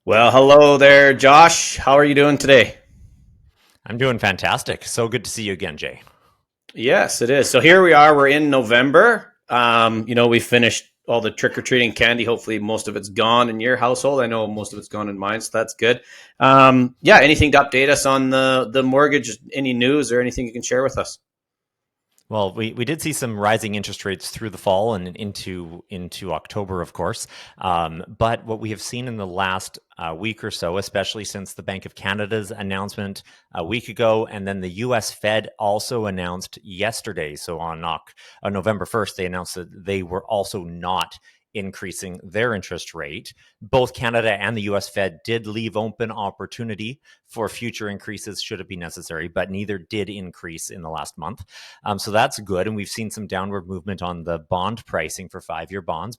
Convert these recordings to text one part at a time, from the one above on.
Well, hello there, Josh. How are you doing today? I'm doing fantastic. So good to see you again, Jay. Yes, it is. So here we are. We're in November. We finished all the trick or treating candy. Hopefully, most of it's gone in your household. I know most of it's gone in mine, so that's good. Yeah. Anything to update us on the mortgage? Any news or anything you can share with us? Well, we did see some rising interest rates through the fall and into October, of course. But what we have seen in the last week or so, especially since the Bank of Canada's announcement a week ago, and then the U.S. Fed also announced yesterday. So on November 1st, they announced that they were also not increasing their interest rate. Both Canada and the US Fed did leave open opportunity for future increases should it be necessary, but neither did increase in the last month. So that's good. And we've seen some downward movement on the bond pricing for 5-year bonds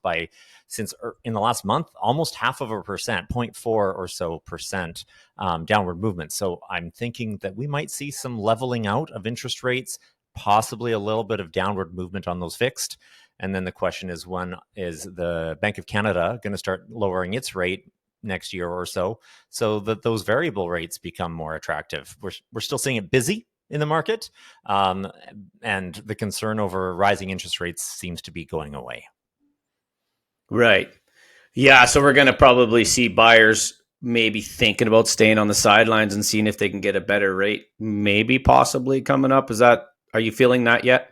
since in the last month, almost half of a percent, 0.4 or so percent downward movement. So I'm thinking that we might see some leveling out of interest rates, possibly a little bit of downward movement on those fixed. And then the question is, when is the Bank of Canada going to start lowering its rate next year or so that those variable rates become more attractive? We're still seeing it busy in the market, and the concern over rising interest rates seems to be going away. Right. Yeah. So we're going to probably see buyers maybe thinking about staying on the sidelines and seeing if they can get a better rate, maybe possibly coming up. Are you feeling that yet?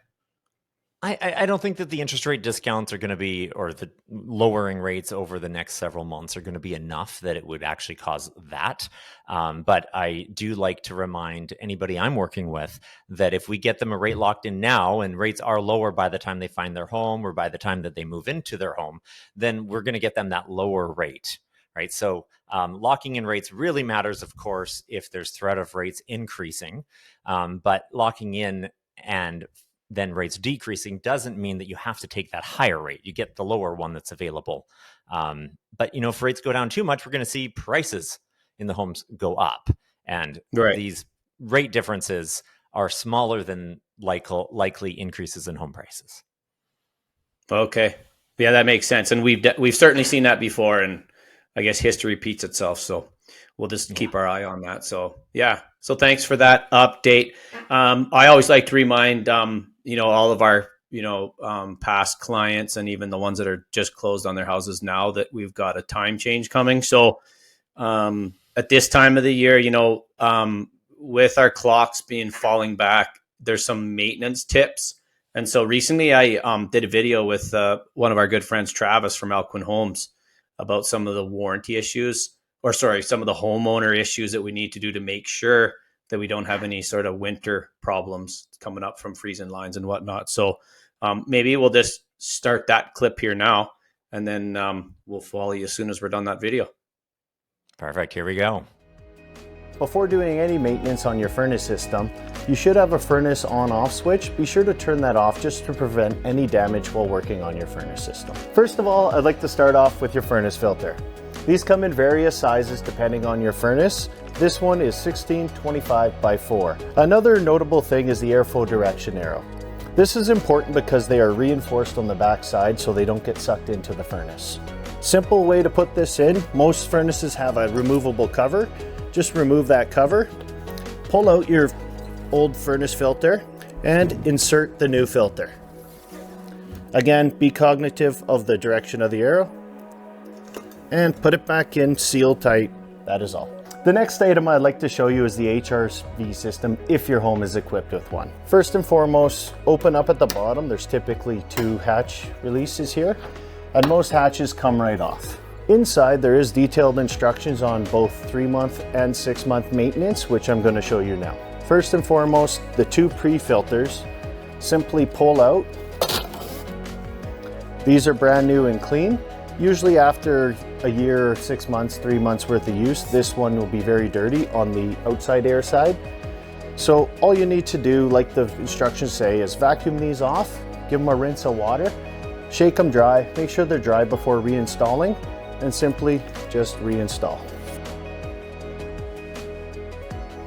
I don't think that the interest rate discounts are going to be, or the lowering rates over the next several months are going to be enough that it would actually cause that. But I do like to remind anybody I'm working with that if we get them a rate locked in now and rates are lower by the time they find their home or by the time that they move into their home, then we're going to get them that lower rate. Right. So locking in rates really matters, of course, if there's threat of rates increasing. But locking in and then rates decreasing doesn't mean that you have to take that higher rate. You get the lower one that's available. But if rates go down too much, we're going to see prices in the homes go up, and Right. these rate differences are smaller than likely increases in home prices. Okay. Yeah, that makes sense. And we've certainly seen that before, and I guess history repeats itself. So we'll just Yeah. keep our eye on that. So yeah. So thanks for that update. I always like to remind all of our past clients and even the ones that are just closed on their houses now that we've got a time change coming. So at this time of the year, with our clocks being falling back, there's some maintenance tips. And so recently I did a video with one of our good friends, Travis from Alquin Homes, about some of the warranty issues, or sorry, some of the homeowner issues that we need to do to make sure that we don't have any sort of winter problems coming up from freezing lines and whatnot. So maybe we'll just start that clip here now, and then we'll follow you as soon as we're done that video. Perfect. Here we go. Before doing any maintenance on your furnace system, you should have a furnace on-off switch. Be sure to turn that off just to prevent any damage while working on your furnace system. First of all, I'd like to start off with your furnace filter. These come in various sizes depending on your furnace. This one is 1625 by 4. Another notable thing is the airflow direction arrow. This is important because they are reinforced on the back side so they don't get sucked into the furnace. Simple way to put this in, most furnaces have a removable cover. Just remove that cover, pull out your old furnace filter, and insert the new filter. Again, be cognitive of the direction of the arrow, and put it back in, sealed tight. That is all. The next item I'd like to show you is the HRV system if your home is equipped with one. First and foremost, open up at the bottom. There's typically 2 hatch releases here, and most hatches come right off. Inside, there is detailed instructions on both 3-month and 6-month maintenance, which I'm going to show you now. First and foremost, the 2 pre-filters simply pull out. These are brand new and clean. Usually after a year, 6 months, 3 months worth of use, this one will be very dirty on the outside air side. So all you need to do, like the instructions say, is vacuum these off, give them a rinse of water, shake them dry, make sure they're dry before reinstalling, and simply just reinstall.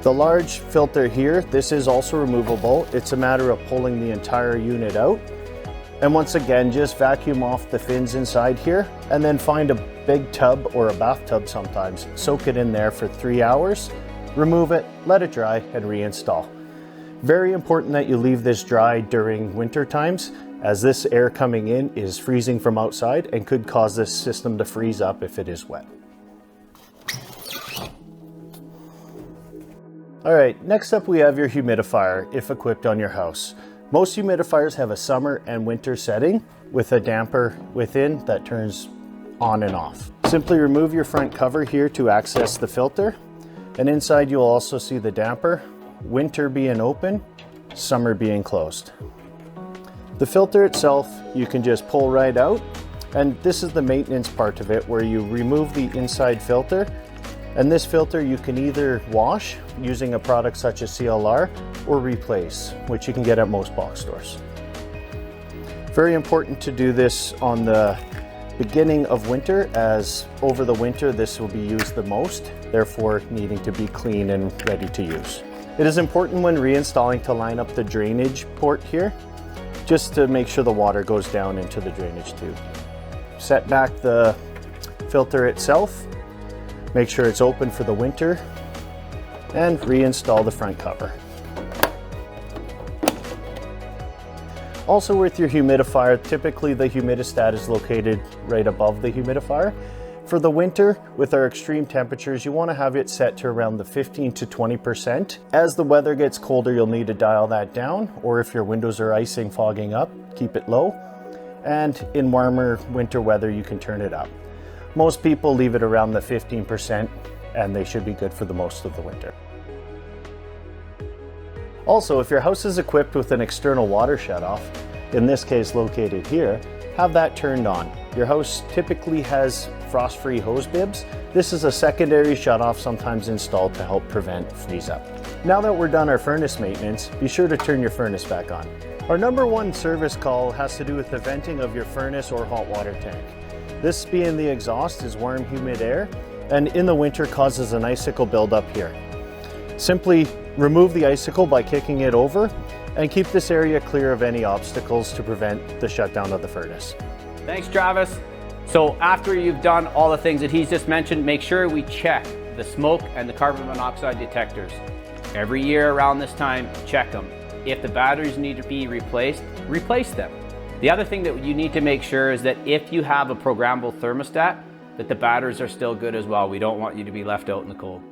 The large filter here, this is also removable. It's a matter of pulling the entire unit out. And once again, just vacuum off the fins inside here, and then find a big tub or a bathtub sometimes. Soak it in there for 3 hours, remove it, let it dry, and reinstall. Very important that you leave this dry during winter times, as this air coming in is freezing from outside and could cause this system to freeze up if it is wet. All right, next up we have your humidifier if equipped on your house. Most humidifiers have a summer and winter setting with a damper within that turns on and off. Simply remove your front cover here to access the filter, and inside you'll also see the damper, winter being open, summer being closed. The filter itself you can just pull right out, and this is the maintenance part of it where you remove the inside filter, and this filter you can either wash using a product such as CLR or replace, which you can get at most box stores. Very important to do this on the beginning of winter, as over the winter this will be used the most, therefore needing to be clean and ready to use. It is important when reinstalling to line up the drainage port here, just to make sure the water goes down into the drainage tube. Set back the filter itself, make sure it's open for the winter, and reinstall the front cover. Also with your humidifier, typically the humidistat is located right above the humidifier. For the winter, with our extreme temperatures, you want to have it set to around the 15 to 20%. As the weather gets colder, you'll need to dial that down, or if your windows are icing, fogging up, keep it low. And in warmer winter weather, you can turn it up. Most people leave it around the 15%, and they should be good for the most of the winter. Also, if your house is equipped with an external water shutoff, in this case located here, have that turned on. Your house typically has frost-free hose bibs. This is a secondary shutoff sometimes installed to help prevent freeze up. Now that we're done our furnace maintenance, be sure to turn your furnace back on. Our number one service call has to do with the venting of your furnace or hot water tank. This being the exhaust is warm, humid air, and in the winter causes an icicle buildup here. Simply remove the icicle by kicking it over and keep this area clear of any obstacles to prevent the shutdown of the furnace. Thanks, Travis. So after you've done all the things that he's just mentioned, make sure we check the smoke and the carbon monoxide detectors. Every year around this time, check them. If the batteries need to be replaced, replace them. The other thing that you need to make sure is that if you have a programmable thermostat, that the batteries are still good as well. We don't want you to be left out in the cold.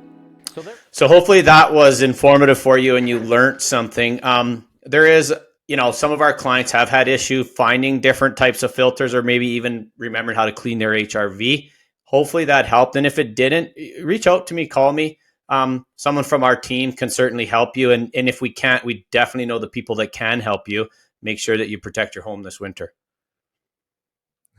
So hopefully that was informative for you and you learned something. There is, some of our clients have had issue finding different types of filters, or maybe even remembering how to clean their HRV. Hopefully that helped. And if it didn't, reach out to me, call me. Someone from our team can certainly help you. And if we can't, we definitely know the people that can help you. Make sure that you protect your home this winter.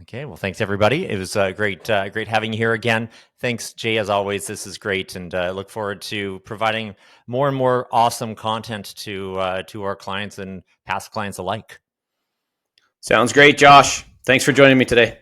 Okay, well, thanks everybody. It was great having you here again. Thanks, Jay, as always. This is great, and I look forward to providing more and more awesome content to our clients and past clients alike. Sounds great, Josh. Thanks for joining me today.